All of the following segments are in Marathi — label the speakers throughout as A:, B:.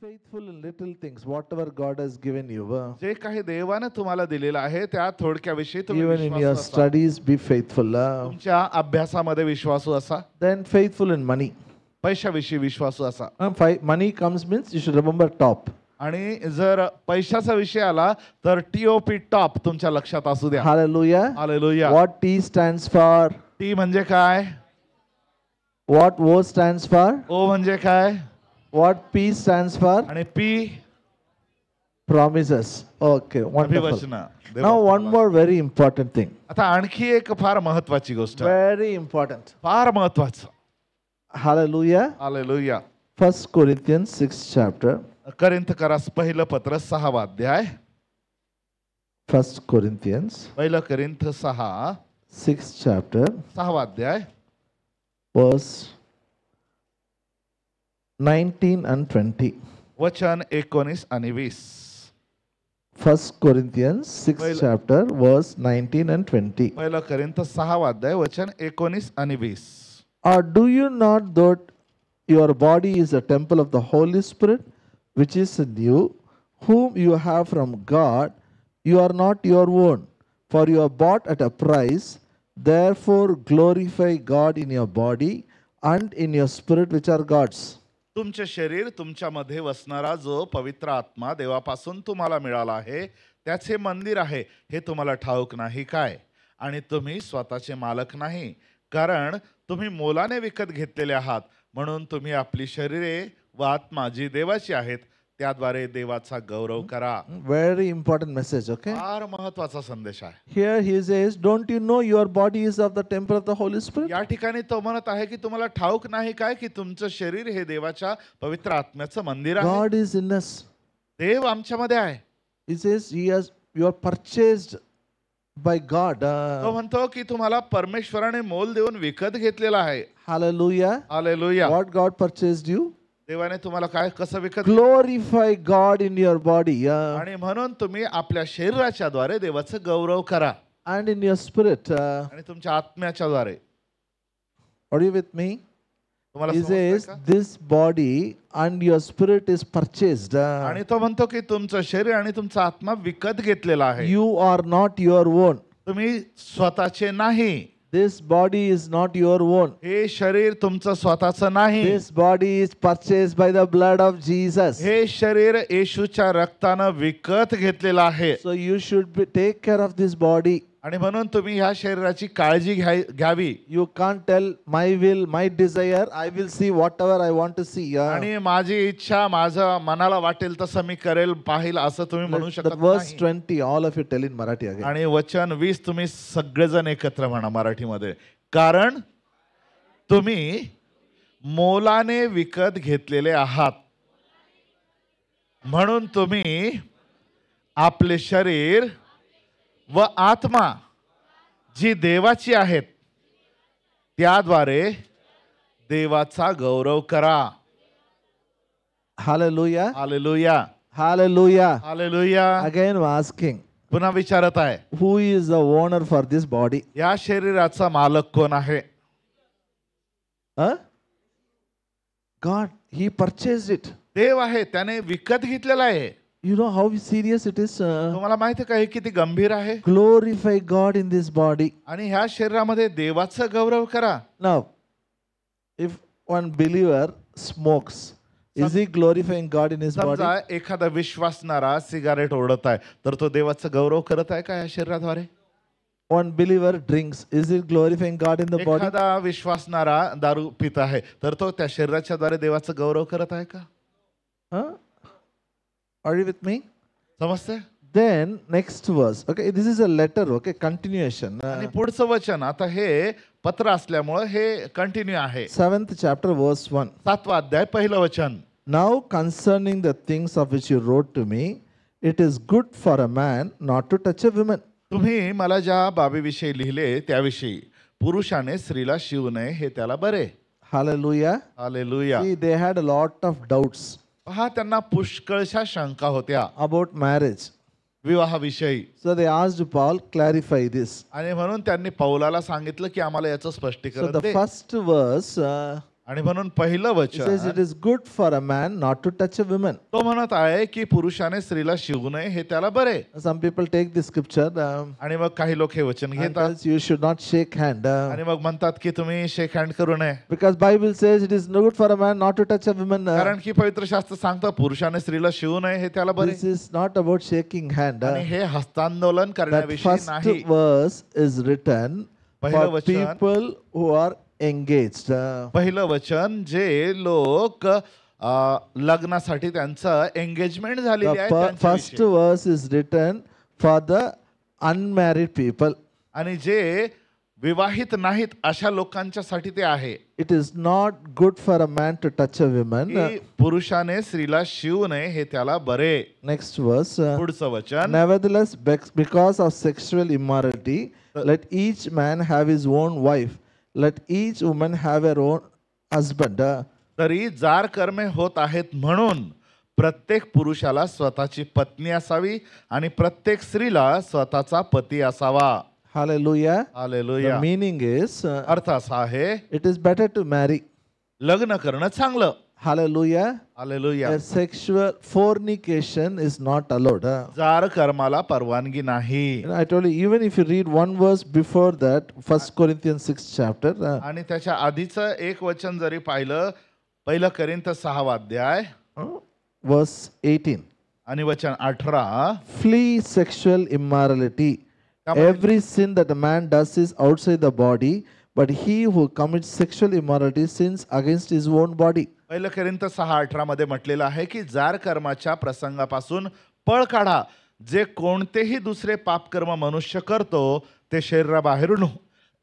A: faithful in little things, whatever God has given you.
B: जे काही देवाने तुम्हाला दिलेलं आहे त्या थोडक्याविषयी तुम्ही
A: Even in your
B: विश्वासू असा.
A: studies, be faithful.
B: तुमच्या अभ्यासामध्ये विश्वासू असा.
A: Then faithful in money.
B: पैशाविषयी विश्वासू असा.
A: Money comes means you should remember top.
B: आणि जर पैशाचा विषय आला तर TOP टॉप तुमच्या लक्षात असू द्या.
A: Hallelujah.
B: Hallelujah.
A: What T stands for?
B: T म्हणजे काय?
A: What O stands for?
B: O म्हणजे काय?
A: What P stands for?
B: आणि P
A: Promises. Okay, wonderful.
B: अभिवचन.
A: Now one more very important thing.
B: आता आणखी एक फार महत्वाची गोष्ट.
A: Very important.
B: फार महत्वाचं.
A: Hallelujah.
B: Hallelujah.
A: 1 Corinthians 6th chapter.
B: करिंथकरास पहिलं पत्र 6वा अध्याय.
A: 1 Corinthians
B: पहिलं करिंथ 6
A: 6th chapter
B: 6वा अध्याय
A: verse 19 and 20.
B: वचन 19 आणि 20.
A: 1 Corinthians 6th chapter verse 19 and 20.
B: पहिलं करिंथ 6वा अध्याय वचन 19 आणि 20.
A: Or do you not that your body is a temple of the Holy Spirit, which is in you, whom you have from God? You are not your own, for you are bought at a price. Therefore glorify God in your body and in your spirit, which are God's.
B: तुमचे शरीर तुमच्यामध्ये वसणारा जो पवित्र आत्मा देवापासून तुम्हाला मिळाला आहे त्याचे मंदिर आहे हे तुम्हाला ठाऊक नाही काय? आणि तुम्ही स्वतःचे मालक नाही, कारण तुम्ही मोलाने विकत घेतलेले आहात. म्हणून तुम्ही आपली शरीरे व आत्मा जी देवाची आहेत त्याद्वारे देवाचा गौरव करा.
A: Very important message, okay?
B: फार महत्वाचा संदेश आहे.
A: Here he says, don't you know your body is of the temple of the Holy Spirit?
B: या ठिकाणी तो म्हणत आहे की तुम्हाला ठाऊक नाही काय की तुमचं शरीर हे देवाच्या पवित्र आत्म्याचं मंदिर आहे.
A: God is in us.
B: देव आमच्यामध्ये आहे.
A: He says, you are purchased by God.
B: तो म्हणतो की तुम्हाला परमेश्वराने मोल देऊन विकत घेतलेला आहे.
A: Hallelujah.
B: Hallelujah.
A: What God purchased you?
B: देवाने तुम्हाला काय कसं विकत
A: Glorify God in your body
B: आणि म्हणून तुम्ही आपल्या शरीराच्या द्वारे देवाचं गौरव करा
A: and in your spirit.
B: आणि तुमच्या आत्म्याच्या द्वारे.
A: Are you with me?
B: तुम्हाला
A: He
B: समजतंय
A: says,
B: का?
A: this body and your spirit is purchased.
B: आणि तो म्हणतो की तुमचं शरीर आणि तुमचा आत्मा विकत घेतलेला आहे.
A: You are not your own.
B: तुम्ही स्वतःचे नाही.
A: This body is not your own.
B: हे शरीर तुमचं स्वतःचं नाही.
A: This body is purchased by the blood of Jesus.
B: हे शरीर येशूच्या रक्तानं विकत घेतलेलं आहे.
A: So you should take care of this body.
B: आणि म्हणून तुम्ही ह्या शरीराची काळजी घ्यावी.
A: You can't tell my will, my desire, I will see whatever I want to see.
B: आणि माझी इच्छा माझं मनाला वाटेल तसं मी करेल पाहिल असं तुम्ही म्हणू
A: That
B: शकत
A: verse
B: नाही.
A: 20, all of you tell in Marathi again.
B: आणि वचन 20 तुम्ही सगळेजण एकत्र म्हणा मराठीमध्ये. कारण तुम्ही मोलाने विकत घेतलेले आहात, म्हणून तुम्ही आपले शरीर व आत्मा जी देवाची आहेत त्याद्वारे देवाचा गौरव करा.
A: Hallelujah.
B: Hallelujah.
A: Hallelujah.
B: Hallelujah.
A: Again I'm asking,
B: पुन्हा विचारत आहे
A: who is the owner for this body?
B: या शरीराचा मालक कोण आहे?
A: Huh? God, he purchased it.
B: देव आहे, त्याने विकत घेतलेला आहे.
A: You know how serious it is?
B: तुम्हाला माहिती आहे का हे किती गंभीर आहे?
A: Glorify God in this body.
B: आणि ह्या शरीरामध्ये देवाचा गौरव करा.
A: Now, if one believer smokes, is he glorifying God in his body?
B: समजा एखादा विश्वासणारा सिगारेट ओढत आहे तर तो देवाचा गौरव करत आहे का या शरीराद्वारे?
A: One believer drinks, is he glorifying God in the body?
B: एखादा विश्वासणारा दारू पित आहे तर तो त्या शरीराच्या द्वारे देवाचा गौरव करत आहे का?
A: Huh? Are you with me?
B: समजते?
A: Then next verse. Okay, this is a letter. Okay, continuation.
B: आणि पुढचं वचन आता हे पत्र असल्यामुळे हे कंटिन्यू आहे.
A: 7th chapter, verse 1.
B: 7वा अध्याय पहिलं वचन.
A: Now concerning the things of which you wrote to me, it is good for a man not to touch a woman.
B: तुम्ही मला ज्या बाबीविषयी लिहिले त्याविषयी पुरुषाने स्त्रीला शिवू नये हे त्याला बरे.
A: Hallelujah.
B: Hallelujah.
A: See, they had a lot of doubts
B: पहा त्यांना पुष्कळशा शंका होत्या
A: about marriage.
B: विवाहाविषयी.
A: So they asked Paul, clarify this.
B: आणि म्हणून त्यांनी पौलाला सांगितलं की आम्हाला याचं
A: So
B: स्पष्टीकरण
A: the
B: दे.
A: first verse,
B: आणि म्हणून पहिलं
A: It says
B: वचन
A: it is good for a man not to touch a woman.
B: तो म्हणत आहे की पुरुषाने स्त्रीला शिवू नये हे त्याला बरे.
A: Some people take this scripture
B: आणि मग काही लोक हे वचन
A: and
B: घेतात
A: tells you should not shake hand
B: आणि मग म्हणतात की तुम्ही शेक हँड करू नये.
A: because Bible says it is good for a man not to touch a woman.
B: कारण की पवित्र शास्त्र सांगतं पुरुषाने स्त्रीला शिवू नये हे त्याला बरे.
A: This is not about shaking hand.
B: आणि हे हस्तांदोलन
A: That
B: करण्याविषयी
A: first
B: नाही.
A: verse is written
B: पहिलं
A: for
B: वचन
A: people who are engaged.
B: पहिलं वचन जे लोक लग्नासाठी त्यांचं एंगेजमेंट झालेली आहे
A: The first
B: त्यांच्याविषयी.
A: verse is written for the unmarried people.
B: आणि जे विवाहित नाहीत अशा लोकांच्यासाठी ते आहे
A: It is not good for a man to touch a woman.
B: की पुरुषाने स्त्रीला शिवू नये हे त्याला बरे.
A: Next verse.
B: पुढचं वचन
A: Nevertheless, because of sexual immorality, let each man have his own wife. Let each woman have her own husband.
B: तरी जार कर्मे होत आहेत म्हणून प्रत्येक पुरुषाला स्वतःची पत्नी असावी आणि प्रत्येक स्त्रीला स्वतःचा पती असावा.
A: Hallelujah. The
B: hallelujah.
A: meaning is,
B: अर्थ असा आहे
A: it is better to marry.
B: लग्न करणं चांगलं.
A: Hallelujah.
B: Hallelujah.
A: A sexual fornication is not allowed.
B: जार कर्माला परवानगी नाही.
A: I told you, even if you read one verse before that, 1 Corinthians 6 chapter,
B: आणि त्याच्या आधीचं एक वचन जरी पाहिलं, पहिलं करिंथ 6 अध्याय
A: verse 18.
B: आणि वचन 18,
A: Flee sexual immorality. Every sin that a man does is outside the body, but he who commits sexual immorality sins against his own body.
B: पहिलं करिंथ 6:18 मध्ये म्हटलेलं आहे की जार कर्माच्या प्रसंगापासून पळ काढा. जे कोणतेही दुसरे पापकर्म मनुष्य करतो ते शरीराबाहेरून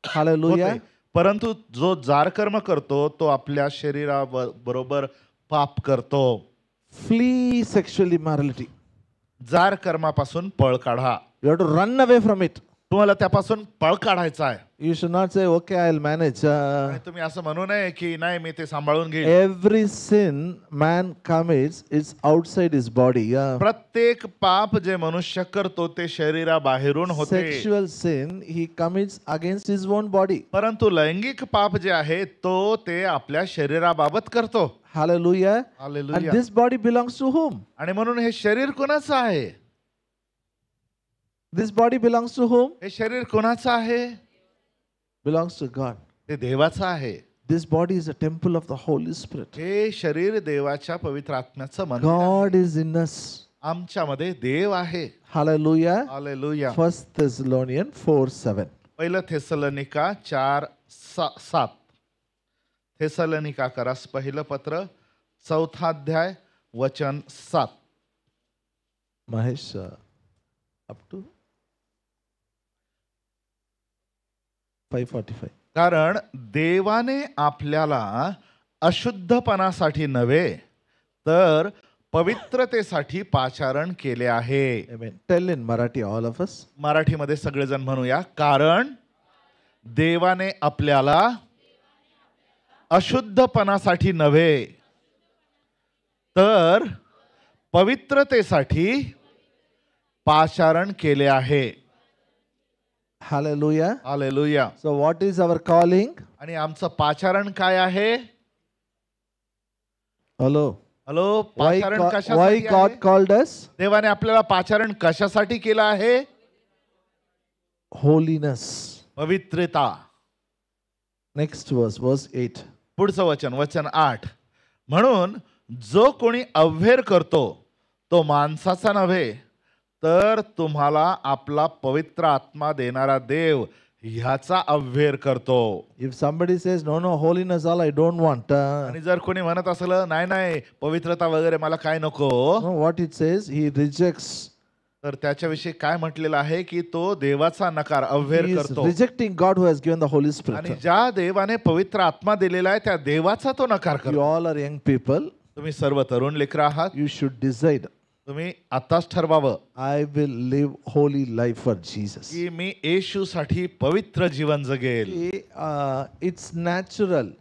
A: Hallelujah.
B: होते. परंतु जो जार कर्म करतो तो आपल्या शरीराबरोबर पाप करतो.
A: Flee sexual immorality.
B: जार कर्मापासून पळ काढा.
A: You have to run away from it.
B: तुम्हाला त्यापासून पळ काढायचा आहे.
A: You should not say, okay, I'll manage.
B: आणि तुम्ही असं म्हणू नये की नाही मी ते सांभाळून घेईन.
A: Every sin man commits is outside his body.
B: प्रत्येक पाप जे मनुष्य करतो ते शरीराबाहेरून होते.
A: Sexual sin he commits against his own body.
B: परंतु लैंगिक पाप जे आहे तो ते आपल्या शरीराबाबत करतो.
A: Hallelujah. And
B: hallelujah.
A: this body belongs to whom?
B: आणि म्हणून हे शरीर कोणाचं आहे?
A: This body belongs to whom?
B: हे शरीर कोणाचं आहे?
A: Belongs to God.
B: ते देवाचं आहे.
A: This body is a temple of the Holy Spirit.
B: हे शरीर देवाच्या पवित्र आत्म्याचं मंदिर आहे.
A: God is in us.
B: आमच्यामध्ये देव आहे.
A: Hallelujah.
B: हालेलुया.
A: 1 Thessalonians 4:7.
B: पहिलं थेसलोनिका 4:7. थेसलोनिका करास पहिलं पत्र 4 अध्याय वचन 7.
A: Mahesh, up to 5:45.
B: कारण देवाने आपल्याला अशुद्धपणासाठी नव्हे तर पवित्रतेसाठी पाचारण केले आहे.
A: Amen. Tell in Marathi, all of us.
B: मराठीमध्ये सगळेजण म्हणूया. कारण देवाने आपल्याला अशुद्धपणासाठी नव्हे तर पवित्रतेसाठी पाचारण केले आहे.
A: Hallelujah.
B: Hallelujah.
A: So what is our calling?
B: आणि आमचं पाचारण काय आहे?
A: Hello.
B: हॅलो,
A: Why,
B: पाचारण
A: why
B: कशासाठी
A: God
B: आहे?
A: called us?
B: देवाने आपल्याला पाचारण कशासाठी केलं आहे?
A: Holiness.
B: पवित्रता.
A: Next verse, verse 8.
B: पुढचं वचन, वचन 8. म्हणून जो कोणी अव्हेर करतो तो माणसाचा नव्हे तर तुम्हाला आपला पवित्र आत्मा देणारा देव ह्याचा अव्हेर करतो.
A: If somebody says, no, no, holiness all I don't want.
B: आणि जर कोणी म्हणत असलं नाही नाही पवित्रता वगैरे मला काय नको,
A: No, what it says, he rejects.
B: तर त्याच्याविषयी काय म्हटलेलं आहे की तो देवाचा नकार अव्हेर
A: He is
B: करतो.
A: rejecting God who has given the Holy Spirit.
B: आणि ज्या देवाने पवित्र आत्मा दिलेला आहे त्या देवाचा तो नकार
A: You
B: करतो.
A: all are young people.
B: तुम्ही सर्व तरुण लेकर आहात.
A: You should decide,
B: तुम्ही आताच ठरवावं
A: I will live holy life for Jesus.
B: की मी येशूसाठी पवित्र जीवन जगेल.
A: It's natural.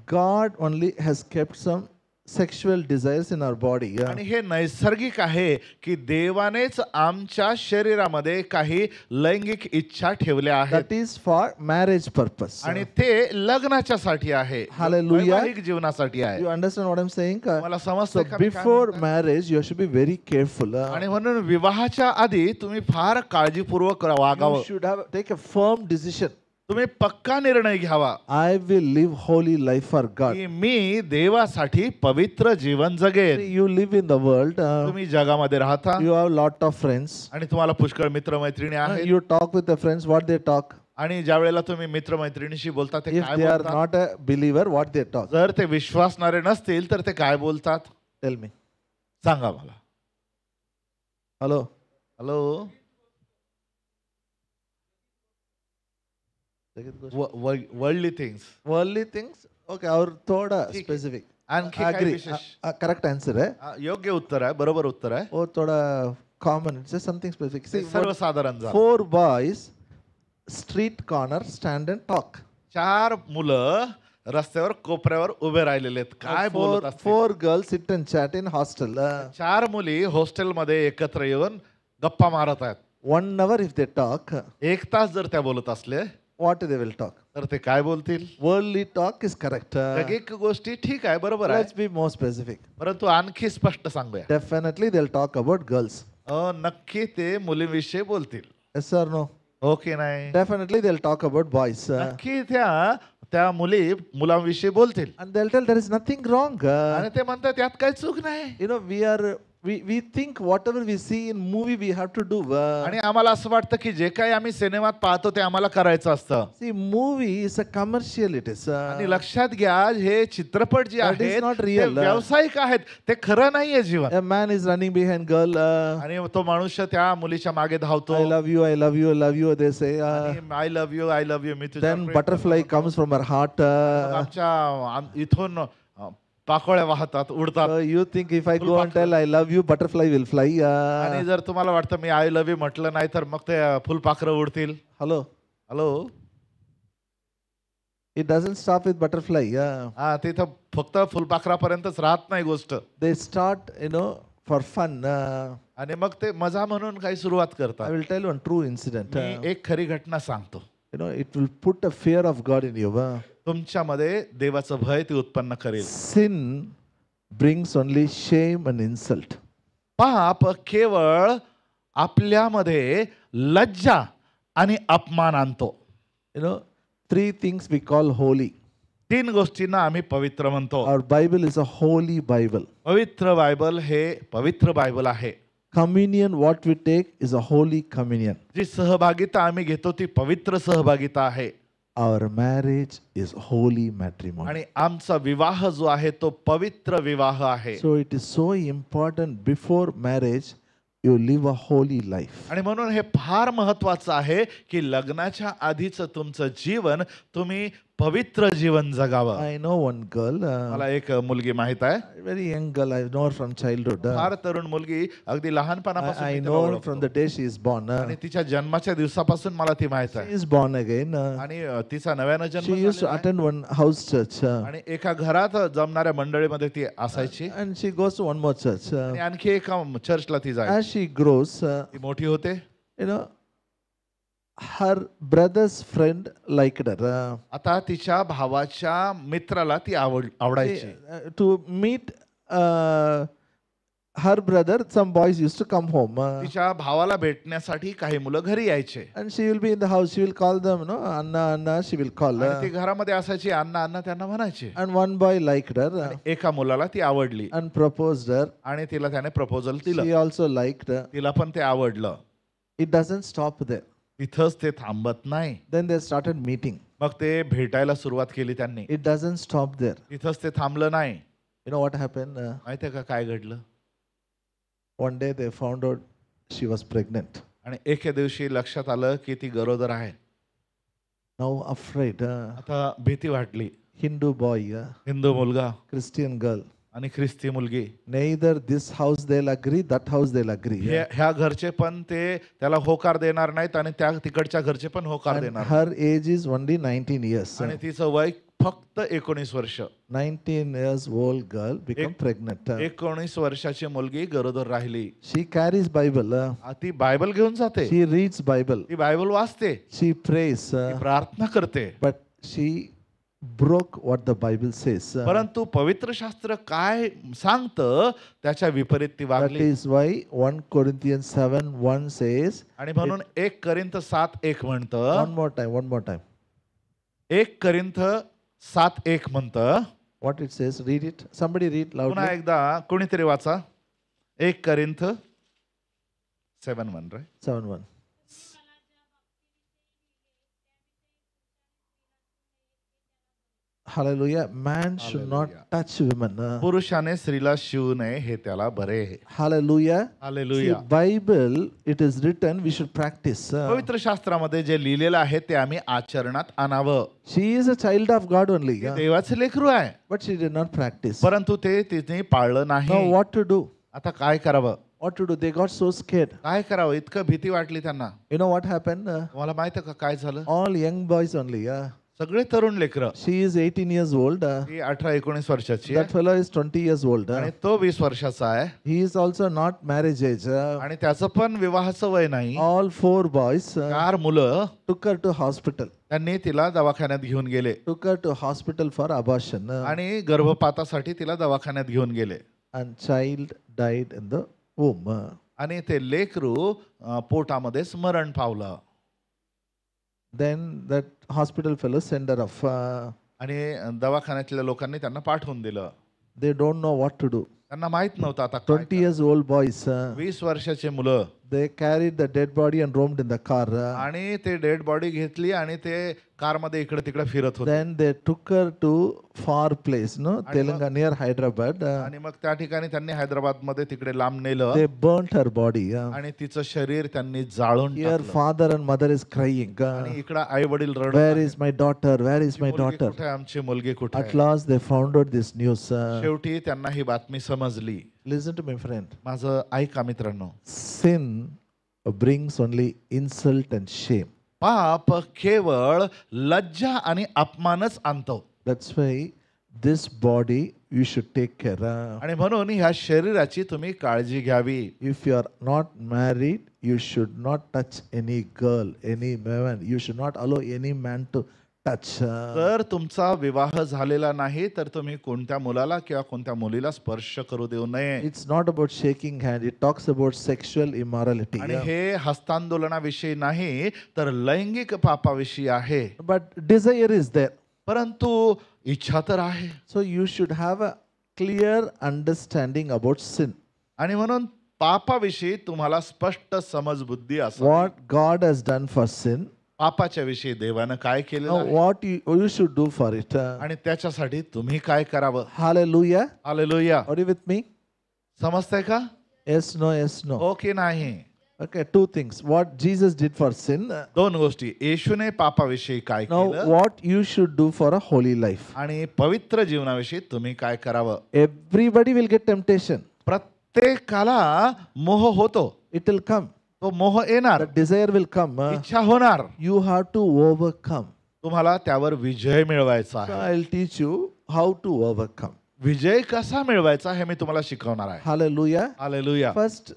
A: God only has kept some sexual desires in our body.
B: आणि हे नैसर्गिक आहे की देवानेच आमच्या शरीरामध्ये काही लैंगिक इच्छा ठेवल्या आहेत
A: That is for marriage purpose.
B: आणि ते लग्नाच्यासाठी आहे,
A: Hallelujah.
B: वैवाहिक जीवनासाठी आहे.
A: You understand what I'm saying?
B: मला
A: So
B: समजतंय का मी काय
A: before
B: म्हणतोय?
A: marriage, you should be very careful.
B: आणि म्हणून विवाहाच्या आधी तुम्ही फार काळजीपूर्वक
A: You
B: वागावं.
A: should have take a firm decision.
B: तुम्ही पक्का निर्णय घ्यावा
A: I will live holy life for God.
B: की मी देवासाठी पवित्र जीवन जगेन.
A: You live in the world.
B: तुम्ही जगामध्ये राहता
A: You have lot of friends.
B: आणि तुम्हाला पुष्कळ मित्रमैत्रिणी आहेत
A: You talk with the friends. What they talk.
B: आणि ज्या वेळेला तुम्ही मित्रमैत्रिणीशी बोलता ते
A: If
B: काय
A: they are
B: बोलतात?
A: not a believer, what they talk.
B: जर ते विश्वासणारे नसतील तर ते काय बोलतात?
A: Tell me.
B: सांगा मला.
A: Hello.
B: Hello. Worldly things.
A: Worldly things. Okay. Our third
B: ठीक आहे.
A: specific.
B: आणखी काय
A: Agree.
B: विशेष?
A: Correct answer.
B: योग्य उत्तर आहे, बरोबर उत्तर आहे.
A: Oh, thoda common. It's just something specific. See,
B: सर्वसाधारण जा.
A: 4 boys, street corner, stand and talk.
B: 4 मुलं रस्त्यावर कोपऱ्यावर उभे राहिलेले आहेत. काय बोलत असतील?
A: 4 girls sit and chat in hostel.
B: 4 मुली हॉस्टेलमध्ये एकत्र येऊन गप्पा मारत आहेत.
A: 1 hour if they talk,
B: 1 तास जर त्या बोलत असले
A: what they will talk?
B: तर ते काय बोलतील?
A: Worldly talk is correct.
B: एक गोष्टी ठीक आहे, बरोबर आहे,
A: Let's be more specific.
B: परंतु आणखी स्पष्ट सांगूया.
A: Definitely they'll talk about girls.
B: नक्की ते मुलीविषयी बोलतील.
A: Yes or no?
B: हो की नाही?
A: Definitely they'll talk about boys.
B: नक्की त्या मुलांविषयी बोलतील
A: And they'll tell there is nothing wrong.
B: आणि ते म्हणतात त्यात काही चूक नाही.
A: You know, we think whatever we see in movie we have to do.
B: आणि आम्हाला असं वाटतं की जे काही आम्ही सिनेमात पाहतो ते आम्हाला करायचं असतं.
A: See, movie is a commercial. It is.
B: आणि लक्षात घ्या, हे चित्रपट जे
A: That is
B: आहेत
A: not
B: ते
A: real.
B: व्यावसायिक आहेत, ते खरं नाहीये जीवन.
A: A man is running behind girl.
B: आणि तो मनुष्य त्या मुलीच्या मागे धावतो.
A: I love you, I love you, I love you. They say.
B: I love you मी तुझ्या
A: Then butterfly comes from her heart.
B: आमच्या इथून पाकोळ्या वाहतात, उडतात.
A: You think if I go and tell I love you, butterfly will fly.
B: आणि जर तुम्हाला वाटतं मी आय लव्ह यू म्हटलं नाही तर मग ते फुलपाखरं उडतील.
A: Hello.
B: Hello.
A: It doesn't stop with butterfly.
B: तिथं फक्त फुलपाखरापर्यंतच राहत नाही गोष्ट.
A: They start, for fun.
B: आणि मग ते मजा म्हणून काही सुरुवात
A: I
B: करतात.
A: will tell you one true incident.
B: मी एक खरी घटना सांगतो.
A: It will put a fear of God in you.
B: तुमच्यामध्ये देवाचं भय ते उत्पन्न करेल.
A: Sin brings only shame and insult.
B: पाप केवळ आपल्यामध्ये लज्जा आणि अपमान आणतो.
A: 3 things we call holy.
B: 3 गोष्टींना आम्ही पवित्र म्हणतो.
A: Our Bible is a holy Bible.
B: पवित्र बायबल हे पवित्र बायबल आहे.
A: Communion, what we take, is a holy communion.
B: जी सहभागिता आम्ही घेतो ती पवित्र सहभागिता आहे.
A: Our marriage is holy matrimony.
B: आणि आमचा विवाह जो आहे तो पवित्र विवाह आहे.
A: So it is so important before marriage you live a holy life.
B: आणि म्हणून हे फार महत्वाचं आहे की लग्नाच्या आधीचं तुमचं जीवन तुम्ही पवित्र जीवन जगावं.
A: I know one girl,
B: मला एक मुलगी माहित आहे.
A: very young girl. I know her from childhood.
B: फार तरुण मुलगी, अगदी लहानपणापासून
A: I
B: मी तिला
A: know her
B: ओळखतो.
A: from the day she is born.
B: आणि तिच्या जन्माच्या दिवसापासून मला ती माहित
A: She
B: आहे.
A: is born again.
B: आणि तिचा नव्यानं
A: She
B: जन्म
A: used to
B: झालेला आहे.
A: attend one house church.
B: आणि एका घरात जमणाऱ्या मंडळीमध्ये ती असायची.
A: And she goes to one more church.
B: आणि आणखी एका चर्चला ती जायची.
A: As she grows,
B: ती मोठी होते.
A: her brother's friend liked her.
B: आता तिच्या भावाच्या मित्राला ती आवडायची.
A: To meet her brother, some boys used to come home.
B: तिच्या भावाला भेटण्यासाठी काही मुलं घरी यायचे.
A: And she will be in the house. She will call them, Anna, Anna. She will call.
B: आणि ती घरामध्ये असायची, अण्णा अण्णा त्यांना म्हणायचे.
A: And one boy liked her
B: एका मुलाला ती आवडली
A: and proposed her.
B: आणि तिला त्याने प्रपोजल
A: She
B: दिलं.
A: also liked her.
B: तिला पण ते आवडलं.
A: It doesn't stop there.
B: तिथंच ते थांबत नाही.
A: Then they started meeting.
B: मग ते भेटायला सुरुवात केली त्यांनी.
A: It doesn't stop there.
B: तिथंच ते थांबलं नाही.
A: You know what happened?
B: माहितीये का काय घडलं?
A: One day they found out she was pregnant.
B: आणि एके दिवशी लक्षात आलं की ती गरोदर आहे.
A: Now afraid.
B: आता भीती वाटली.
A: Hindu boy,
B: हिंदू मुलगा
A: Christian girl.
B: आणि ख्रिस्ती मुलगी.
A: Neither this house they'll agree, that house they'll agree.
B: ह्या घरचे पण ते त्याला होकार देणार नाहीत आणि त्या तिकडच्या घरचे पण होकार
A: And
B: देणार.
A: her age is only 19 years.
B: आणि तिचं वय फक्त 19 वर्ष.
A: 19 years old girl become pregnant.
B: 19 वर्षाची मुलगी गरोदर राहिली.
A: She carries Bible.
B: ती बायबल घेऊन जाते.
A: She reads Bible.
B: ती बायबल वाचते.
A: She prays.
B: ती प्रार्थना करते.
A: But she broke what the Bible says.
B: परंतु पवित्र शास्त्र काय सांगतं त्याच्या विपरीत ती
A: That
B: वागली.
A: is why 1 Corinthians 7:1 says.
B: आणि म्हणून 1 करिंथ 7:1 म्हणतं.
A: One more time.
B: 1 करिंथ 7:1 म्हणतं.
A: What it says, read it. Somebody read
B: पुन्हा
A: loudly.
B: एकदा कोणीतरी वाचा. 1 Corinth 7:1 right?
A: 7:1. Hallelujah. Man should not touch women.
B: पुरुषाने स्त्रीला शिवू नये हे त्याला बरे.
A: Hallelujah. See,
B: hallelujah.
A: Bible, it is written, we should practice.
B: पवित्र शास्त्रामध्ये जे लिहिलेलं आहे ते आम्ही आचरणात आणावं.
A: She is a child of God only.
B: ती देवाचे लेकरू आहे.
A: But she did not practice.
B: परंतु ते तिने पाळलं
A: Now
B: नाही.
A: what to do?
B: आता काय करावं?
A: What to do? They got so scared.
B: काय करावं? इतकं भीती वाटली त्यांना.
A: You know what happened?
B: तुम्हाला माहित आहे का काय झालं?
A: All young boys only.
B: सगळे तरुण लेकरं.
A: She is 18 years old.
B: ती 18-19 वर्षाची आहे.
A: That fellow is 20 years old.
B: आणि तो 20 वर्षाचा आहे.
A: He is also not marriage age.
B: आणि त्याचं पण विवाहाचं वय नाही.
A: All 4 boys
B: 4 मुलं
A: took her to hospital.
B: त्यांनी तिला दवाखान्यात घेऊन गेले.
A: Took her to hospital for abortion.
B: आणि गर्भपातासाठी तिला दवाखान्यात घेऊन गेले.
A: And child died in the womb.
B: आणि ते लेकरू पोटामध्येच मरण पावलं.
A: Then that hospital fellow sent her off.
B: आणि दवाखान्यातल्या लोकांनी त्यांना पाठवून दिलं.
A: They don't know what to do.
B: त्यांना माहित नव्हतं आता काय
A: 20 years old boys.
B: 20 वर्षाचे मुलं.
A: They carried the dead body and roamed in the car.
B: आणि ते डेड बॉडी घेतली आणि ते कार मध्ये इकडे तिकडे फिरत होते.
A: Then they took her to far place, no, Telangana near Hyderabad.
B: आणि मग त्या ठिकाणी त्यांनी हैदराबाद मध्ये तिकडे लांब नेलं.
A: They burnt her body.
B: आणि तिचं शरीर त्यांनी जाळून
A: Here
B: टाकलं.
A: father and mother is crying.
B: आणि इकडे आई वडील रडत
A: Where
B: आहेत.
A: is my daughter? Where is my
B: मुलगी
A: daughter?
B: कुठे आहे? आमची मुलगी कुठे
A: At
B: आहे?
A: last they found out this news.
B: शेवटी त्यांना ही बातमी समजली.
A: Listen to me, friend.
B: माझं ऐका मित्रांनो.
A: Sin brings only insult and shame.
B: पाप केवळ लज्जा आणि अपमानच आणतो.
A: That's why this body you should take care.
B: आणि म्हणून ह्या शरीराची तुम्ही काळजी घ्यावी.
A: If you are not married, you should not touch any girl, any man. You should not allow any man to touch.
B: तर तुमचा विवाह झालेला नाही तर तुम्ही कोणत्या मुलाला किंवा कोणत्या मुलीला स्पर्श करू देऊ नये.
A: It's not about shaking hand. It talks about sexual immorality.
B: आणि हे हस्तांदोलनाविषयी नाही तर लैंगिक पापाविषयी आहे.
A: But desire is there.
B: परंतु इच्छा तर आहे.
A: So you should have a clear understanding about sin.
B: आणि म्हणून पापाविषयी तुम्हाला स्पष्ट समजबुद्धी असावी.
A: What God has done for sin.
B: पापाच्या विषयी देवानं काय केलं
A: Now what you should do for it.
B: आणि त्याच्यासाठी तुम्ही काय करावं.
A: Hallelujah.
B: Hallelujah.
A: Are you with me?
B: समजतंय का?
A: Yes, no, yes, no.
B: हो की नाही?
A: Okay, 2 things. What Jesus did for sin.
B: 2 गोष्टी. येशूने पापाविषयी काय
A: Now
B: केलं
A: what you should do for a holy life.
B: आणि पवित्र जीवनाविषयी तुम्ही काय करावं.
A: Everybody will get temptation.
B: प्रत्येकाला मोह होतो.
A: It will come.
B: तो मोह येणार.
A: The desire will come.
B: इच्छा होणार.
A: You have to overcome.
B: तुम्हाला त्यावर विजय मिळवायचा
A: So
B: आहे.
A: I'll teach you how to overcome.
B: विजय कसा मिळवायचा हे मी तुम्हाला शिकवणार आहे.
A: Hallelujah.
B: Hallelujah.
A: First,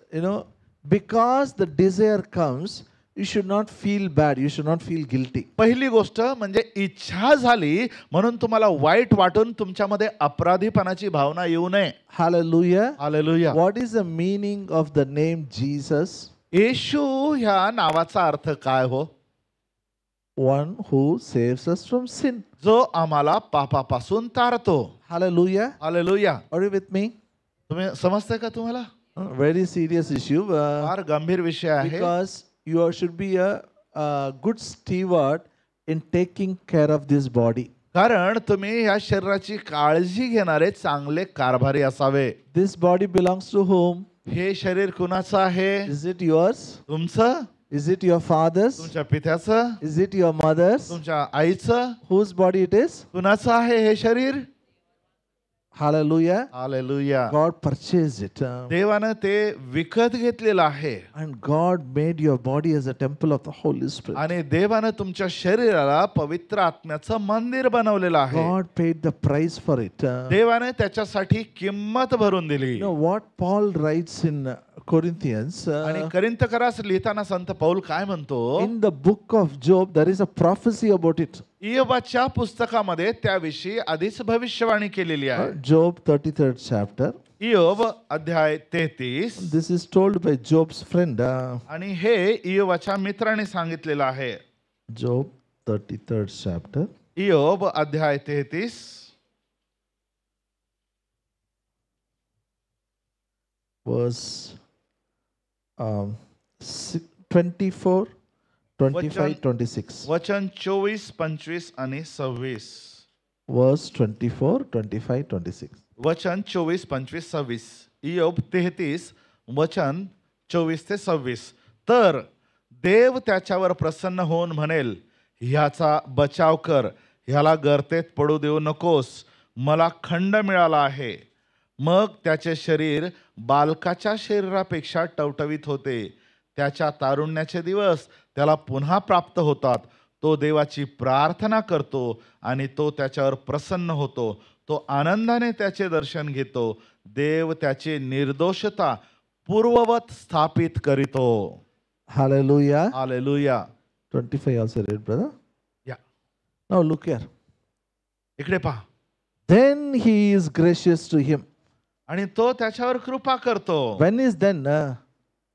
A: because the desire comes, you should not feel bad. You should not feel guilty.
B: पहिली गोष्ट म्हणजे इच्छा झाली म्हणून तुम्हाला वाईट वाटून तुमच्यामध्ये अपराधीपणाची भावना येऊ नये.
A: Hallelujah.
B: Hallelujah.
A: What is the meaning of the name Jesus?
B: येशू ह्या नावाचा अर्थ काय हो?
A: One who saves us from sin.
B: जो आम्हाला पापापासून तारतो.
A: Hallelujah.
B: Hallelujah.
A: Are you with me?
B: तुम्ही समजतंय का तुम्हाला?
A: Very serious issue.
B: फार गंभीर विषय आहे.
A: Because you should be a good steward in taking care of this body.
B: कारण तुम्ही या शरीराची काळजी घेणारे चांगले कारभारी असावे.
A: This body belongs to whom?
B: हे शरीर कुणाचं आहे?
A: Is it yours?
B: तुमचं?
A: Is it your father's?
B: तुमच्या पित्याचं?
A: Is it your mother's?
B: तुमच्या आईचं?
A: Whose body it is?
B: कुणाचं आहे हे शरीर?
A: Hallelujah.
B: Hallelujah.
A: God purchased it.
B: देवानं ते विकत घेतलेलं आहे
A: And God made your body as a temple of the Holy Spirit.
B: आणि देवानं तुमच्या शरीराला पवित्र आत्म्याचं मंदिर बनवलेलं आहे.
A: God paid the price for it.
B: देवाने त्याच्यासाठी किंमत भरून दिली.
A: You know what Paul writes in Corinthians?
B: आणि करिंथकरास लिहिताना संत पौल काय म्हणतो,
A: In the book of Job, there is a prophecy about it.
B: इयोबाच्या पुस्तकामध्ये त्याविषयी आधीच भविष्यवाणी केलेली आहे.
A: Job 33rd chapter.
B: इयोब अध्याय 33.
A: This is told by Job's friend.
B: आणि हे इयोबाच्या मित्राने सांगितलेलं आहे.
A: Job 33rd chapter.
B: इयोब अध्याय 33
A: verse 24, 25, 26.
B: वचन 24, 25 आणि 26.
A: Verse 24, 25, 26.
B: वचन 24, 25, 26. इयोब 33 वचन 24 ते 26. तर देव त्याच्यावर प्रसन्न होऊन म्हणेल, ह्याचा बचाव कर, ह्याला गर्तेत पडू देऊ नकोस, मला खंड मिळाला आहे. मग त्याचे शरीर बालकाच्या शरीरापेक्षा टवटवीत होते. त्याच्या तारुण्याचे दिवस त्याला पुन्हा प्राप्त होतात. तो देवाची प्रार्थना करतो आणि तो त्याच्यावर प्रसन्न होतो. तो आनंदाने त्याचे दर्शन घेतो. देव त्याची निर्दोषता पूर्ववत स्थापित करीतो.
A: Hallelujah.
B: Hallelujah.
A: 25 also read, brother.
B: या
A: Now look here.
B: इकडे पहा.
A: Then he is gracious to him.
B: आणि तो त्याच्यावर कृपा करतो.
A: When is then?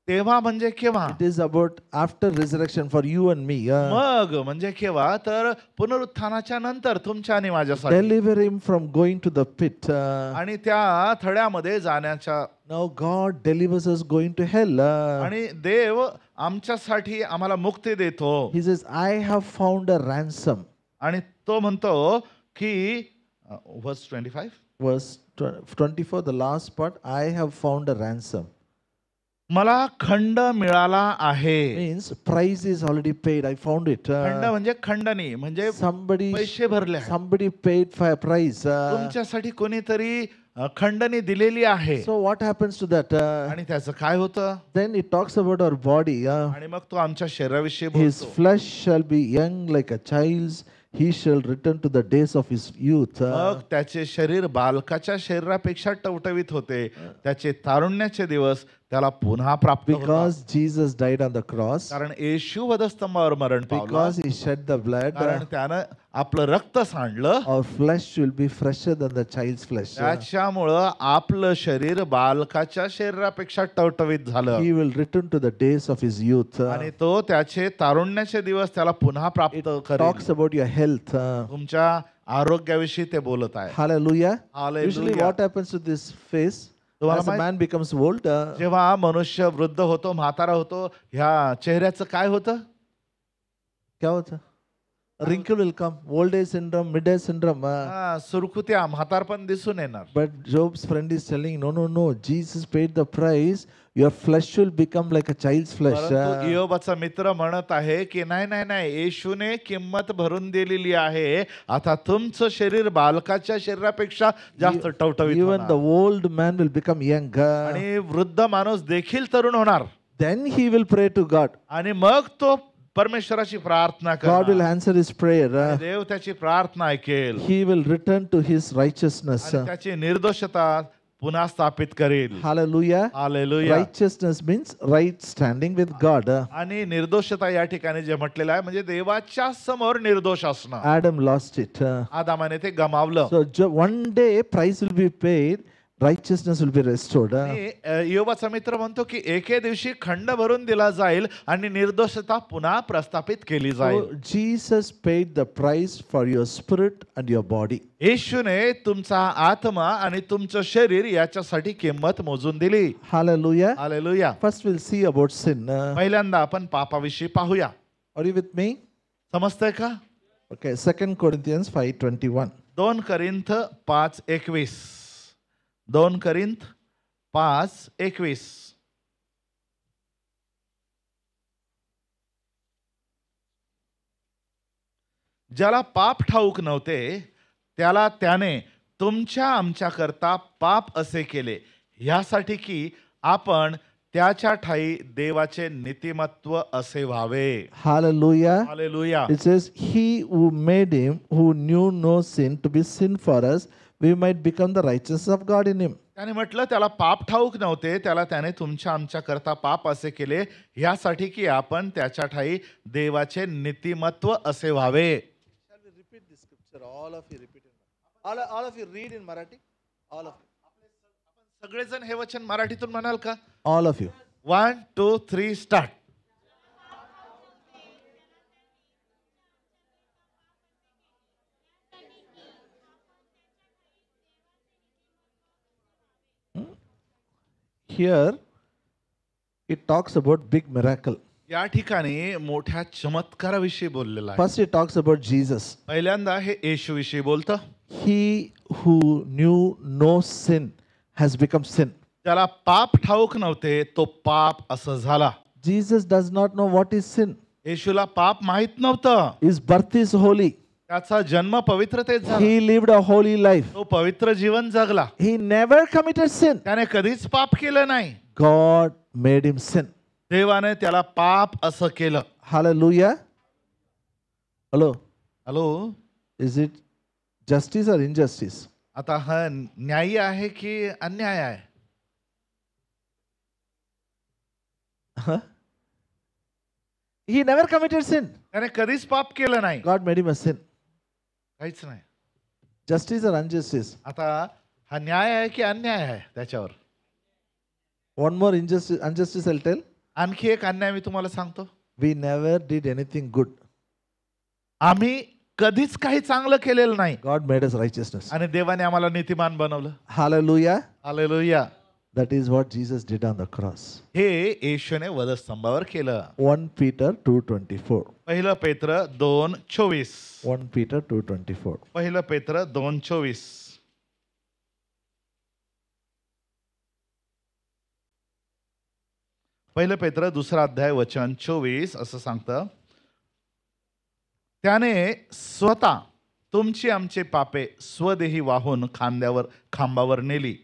B: तेव्हा म्हणजे केव्हा?
A: It is about after resurrection for you and me.
B: मग म्हणजे केव्हा? तर पुनरुत्थानाच्या नंतर तुमच्या आणि माझ्यासाठी.
A: Deliver him from going to the pit.
B: आणि त्या थड्यामध्ये जाण्याच्या.
A: Now God delivers us going to hell.
B: आणि देव आमच्यासाठी आम्हाला मुक्ती देतो.
A: He says, I have found a ransom.
B: आणि तो म्हणतो की verse 25
A: Verse 24, the last part, I have found a ransom.
B: मला खंड मिळाला आहे.
A: Means price is already paid. I found it.
B: खंड म्हणजे खंडणी म्हणजे पैसे भरले आहेत.
A: Somebody paid for a price.
B: तुमच्यासाठी कोणीतरी खंडणी दिलेली आहे.
A: So what happens to that?
B: आणि त्याचं काय होतं?
A: Then it talks about our body.
B: आणि मग तो आमच्या शरीराविषयी
A: His
B: बोलतो.
A: flesh shall be young like a child's. He shall return to the days of his youth.
B: मग त्याचे शरीर बालकाच्या शरीरापेक्षा टवटवीत होते. त्याचे तारुण्याचे दिवस त्याला पुन्हा प्राप्त होतात.
A: Because Jesus died on the cross.
B: कारण येशू वधस्तंभावर मरण पावला.
A: Because he shed the blood.
B: कारण त्यानं आपलं रक्त सांडलं.
A: Our flesh will be fresher than the child's flesh.
B: त्याच्यामुळं आपलं शरीर बालकाच्या शरीरापेक्षा टवटवीत झालं.
A: He will return to the days of his youth.
B: आणि तो त्याचे तारुण्याचे दिवस त्याला पुन्हा प्राप्त करेल.
A: Talks about your health.
B: तुमच्या आरोग्याविषयी ते बोलत आहे.
A: Hallelujah.
B: Hallelujah.
A: Usually what happens to this face as a man becomes old?
B: जेव्हा मनुष्य वृद्ध होतो, म्हातारा होतो, ह्या चेहऱ्याचं काय होतं?
A: क्या होता? Wrinkle will come. Old age syndrome, mid age syndrome.
B: सुरकुत्या म्हातारपण दिसून येणार.
A: But Job's friend is telling, no. Jesus paid the price. Your flesh will become like a child's flesh.
B: परंतु इयोबाचा मित्र म्हणत आहे की नाही, येशूने किंमत भरून दिलेली आहे. आता तुमचं शरीर बालकाच्या शरीरापेक्षा जास्त टवटवीत
A: Even the
B: होणार.
A: old man will become young.
B: आणि वृद्ध माणूस देखील तरुण होणार.
A: Then he will pray to God.
B: आणि मग तो परमेश्वराची प्रार्थना
A: God will
B: करणार.
A: answer his prayer.
B: देव त्याची प्रार्थना ऐकेल.
A: He will return to his righteousness.
B: आणि त्याची निर्दोषता पुन्हा स्थापित करेल.
A: Hallelujah.
B: Hallelujah.
A: Righteousness means right standing with God.
B: आणि निर्दोषता या ठिकाणी जे म्हटलेलं आहे म्हणजे देवाच्या समोर निर्दोष असणं.
A: Adam lost it.
B: आदामाने ते गमावलं.
A: So one day price will be paid. Righteousness will be restored.
B: आणि इयोबाचा मित्र म्हणतो की एके दिवशी खंड भरून दिला जाईल आणि निर्दोषता पुन्हा प्रस्थापित केली जाईल.
A: So Jesus paid the price for your spirit and your body.
B: येशूने तुमचा आत्मा आणि तुमचं शरीर याच्यासाठी किंमत मोजून दिली.
A: Hallelujah.
B: Hallelujah.
A: First we'll see about sin.
B: पहिल्यांदा आपण पापाविषयी पाहूया.
A: Are you with me?
B: समजतंय का?
A: Okay, 2 Corinthians 5:21.
B: 2 करिंथ 5:21. 2 करिंथ 5:21. ज्याला पाप ठाऊक नव्हते त्याला त्याने तुमच्या आमच्याकरता पाप असे केले यासाठी की आपण त्याच्या ठाई देवाचे नीतिमत्व असे व्हावे.
A: Hallelujah.
B: Hallelujah.
A: It says, He who made him who knew no sin to be sin for us, we might become the righteousness of God in him.
B: त्याने म्हटलं त्याला पाप ठाऊक नव्हते, त्याला त्याने तुमच्या आमच्या करता पाप असे केले यासाठी की आपण त्याच्या ठाई देवाचे नीतिमत्व असे व्हावे.
A: Shall we repeat this scripture? All of you repeat it. All of you read in Marathi. All of you.
B: सगळेजण हे वचन मराठीतून म्हणाल का?
A: All of you.
B: 1 2 3 start.
A: Here it talks about big miracle.
B: या ठिकाणी मोठ्या चमत्काराविषयी बोललेला आहे.
A: First it talks about Jesus.
B: पहिल्यांदा हे येशूविषयी बोलतं.
A: He who knew no sin has become sin.
B: त्याला पाप ठाऊक नव्हते, तो पाप असं झाला.
A: Jesus does not know what is sin.
B: येशूला पाप माहित नव्हतं.
A: His birth is holy.
B: त्याचा जन्म पवित्रतेत झाला.
A: He lived a holy life.
B: तो पवित्र जीवन जगला.
A: He never committed sin.
B: त्याने कधीच पाप केलं नाही.
A: God made him sin.
B: देवाने त्याला पाप असं केलं.
A: Hallelujah. Hello.
B: Hello.
A: Is it justice or injustice?
B: आता हा न्यायी आहे की अन्याय आहे?
A: Huh? He never committed sin.
B: त्याने कधीच पाप केलं नाही.
A: God made him a sin.
B: काहीच नाही.
A: Justice or injustice?
B: आता हा न्याय आहे की अन्याय आहे त्याच्यावर?
A: One more injustice I'll tell.
B: आणखी एक अन्याय मी तुम्हाला सांगतो.
A: We never did anything good.
B: आम्ही कधीच काही चांगलं केलेलं नाही
A: God made us righteousness.
B: आणि देवाने आम्हाला नीतिमान बनवलं.
A: Hallelujah.
B: Hallelujah.
A: That is what Jesus did on the cross.
B: हे येशूने वधस्तंभावर केलं.
A: 1 Peter 2:24.
B: पहिलं पेत्र 2:24.
A: 1 Peter 2:24.
B: पहिलं पेत्र 2:24. पहिलं पेत्र दुसरा अध्याय वचन 24 असं सांगतं. त्याने स्वतः तुमची आमचे पापे स्वदेही वाहून खांबावर नेली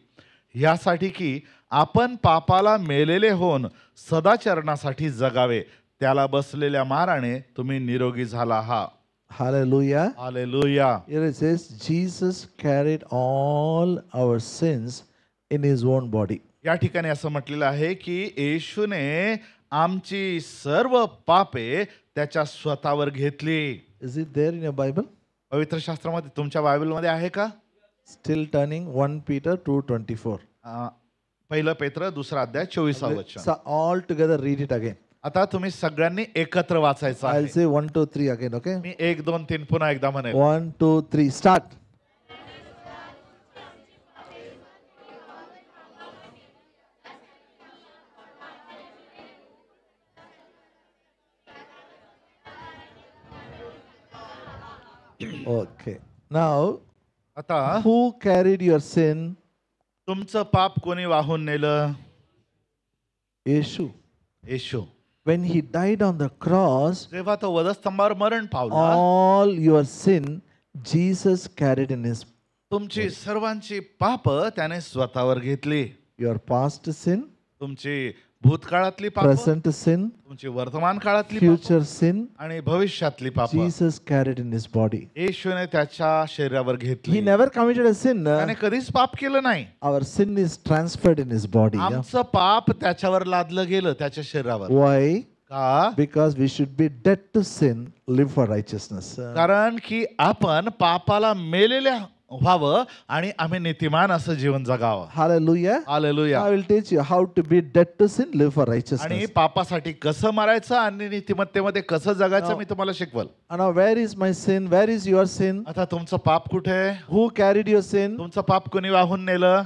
B: यासाठी की आपण पापाला मेलेले होऊन सदाचरणासाठी जगावे, त्याला बसलेल्या माराने तुम्ही निरोगी झाला आहात.
A: Hallelujah.
B: Hallelujah.
A: Here it says, Jesus carried all our sins in his own body.
B: या ठिकाणी असं म्हटलेलं आहे की येशूने आमची सर्व पापे त्याच्या स्वतःवर घेतली.
A: Is it there in your Bible?
B: पवित्र शास्त्रामध्ये तुमच्या बायबलमध्ये आहे का?
A: Still turning 1 Peter 2:24.
B: पहिलं पेत्र दुसरा अध्याय 24 वचन.
A: So all together read it again.
B: आता तुम्ही सगळ्यांनी एकत्र वाचायचं
A: I'll
B: आहे.
A: say 1, 2, 3 again, okay?
B: मी 1 2 3 पुन्हा एकदा म्हणेल.
A: 1, 2, 3, start. Okay. Now,
B: आता
A: who carried your sin?
B: तुमचं पाप कोणी वाहून नेलं?
A: Yeshu.
B: Yeshu.
A: When he died on the cross,
B: जेव्हा तो वधस्तंभावर मरण पावला,
A: all your sin Jesus carried in his.
B: तुमची सर्वांची पाप त्याने स्वतःवर घेतली.
A: Your past sin,
B: तुमची भूतकाळातली पाप,
A: present sin,
B: तुमची वर्तमान काळातली पाप
A: future sin,
B: आणि भविष्यातली पाप
A: Jesus carried in his body.
B: येशूने त्याच्या शरीरावर
A: He
B: घेतली.
A: never committed a sin.
B: त्याने कधीच पाप केलं नाही.
A: Our sin is transferred in his body. Yeah?
B: आमचं पाप त्याच्यावर लादलं गेलं त्याच्या शरीरावर.
A: Why?
B: का?
A: Because we should be dead to sin, live for righteousness.
B: कारण की आपण पापाला मेलेले व्हावं आणि आम्ही नीतिमान असं जीवन जगावं.
A: Hallelujah.
B: Hallelujah.
A: I will teach you how to be dead to sin, live for
B: आणि
A: righteousness.
B: पापासाठी कसं मरायचं आणि नीतिमत्तेमध्ये कसं जगायचं मी तुम्हाला शिकवल.
A: And now, where is my sin? Where is your sin?
B: आता तुमचं पाप कुठे आहे?
A: Who carried your sin?
B: तुमचं पाप कोणी वाहून नेलं?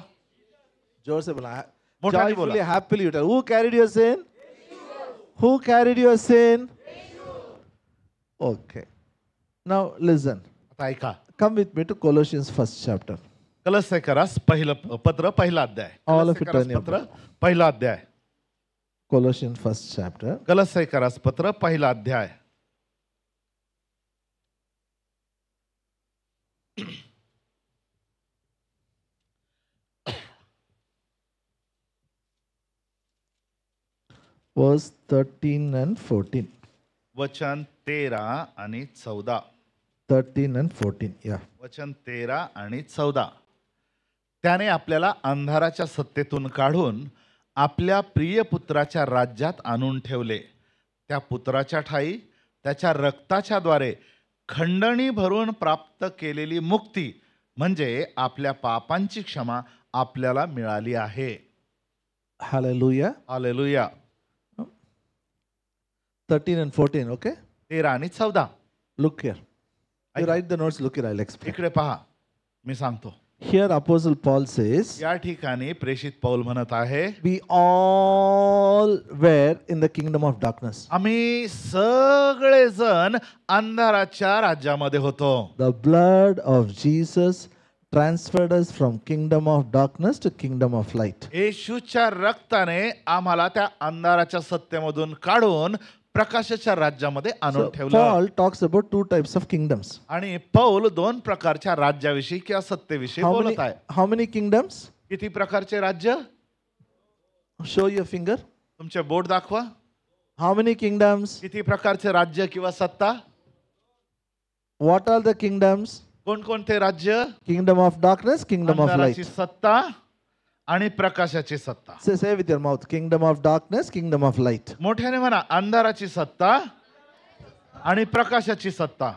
A: Joseph,
B: मोठ्याने
A: joyfully,
B: बोला.
A: happily you tell. Who carried your sin? Who carried your sin? Okay. Now listen.
B: आता ऐका.
A: Come with me to Colossians 1st chapter.
B: कलस्यकरास पहिलं पत्र पहिला अध्याय.
A: All of it
B: कलस्यकरास
A: turn your
B: पत्र पहिला अध्याय.
A: Colossians 1st chapter.
B: कलस्यकरास पत्र पहिला अध्याय.
A: verse 13 and 14.
B: वचन 13 आणि 14.
A: 13 and 14. Yeah.
B: वचन 13 आणि 14. त्याने आपल्याला अंधाराच्या सत्तेतून काढून आपल्या प्रिय पुत्राच्या राज्यात आणून ठेवले. त्या पुत्राच्या ठायी त्याच्या रक्ताच्या द्वारे खंडणी भरून प्राप्त केलेली मुक्ती म्हणजे आपल्या पापांची क्षमा आपल्याला मिळाली आहे.
A: Hallelujah.
B: हालेलुया.
A: 13 and 14. Okay.
B: 13 आणि 14.
A: Look here. You write the notes. Look here. I'll explain.
B: इकडे पहा, मी सांगतो.
A: Here Apostle Paul says,
B: या ठिकाणी प्रेषित पौल म्हणत आहे,
A: we all were in the kingdom of darkness.
B: आम्ही सगळेजण अंधाराच्या राज्यामध्ये होतो.
A: The blood of Jesus transferred us from kingdom of darkness to kingdom of light.
B: येशूच्या रक्ताने आम्हाला त्या अंधाराच्या सत्तेमधून काढून प्रकाशाच्या राज्यामध्ये आणून
A: So
B: ठेवलं.
A: Paul talks about two types of kingdoms.
B: आणि पौल दोन प्रकारच्या राज्याविषयी किंवा सत्तेविषयी बोलत आहे.
A: How many kingdoms?
B: किती प्रकारचे राज्य?
A: Show your finger.
B: तुमचे बोट दाखवा.
A: How many kingdoms?
B: किती प्रकारचे राज्य किंवा सत्ता?
A: What are the kingdoms?
B: कोणकोणते राज्य?
A: Kingdom of darkness, kingdom of light.
B: अंधाराची सत्ता आणि प्रकाशाची सत्ता.
A: Say with your mouth. Kingdom of darkness, kingdom of light.
B: मोठ्याने म्हणा, अंधाराची सत्ता आणि प्रकाशाची सत्ता.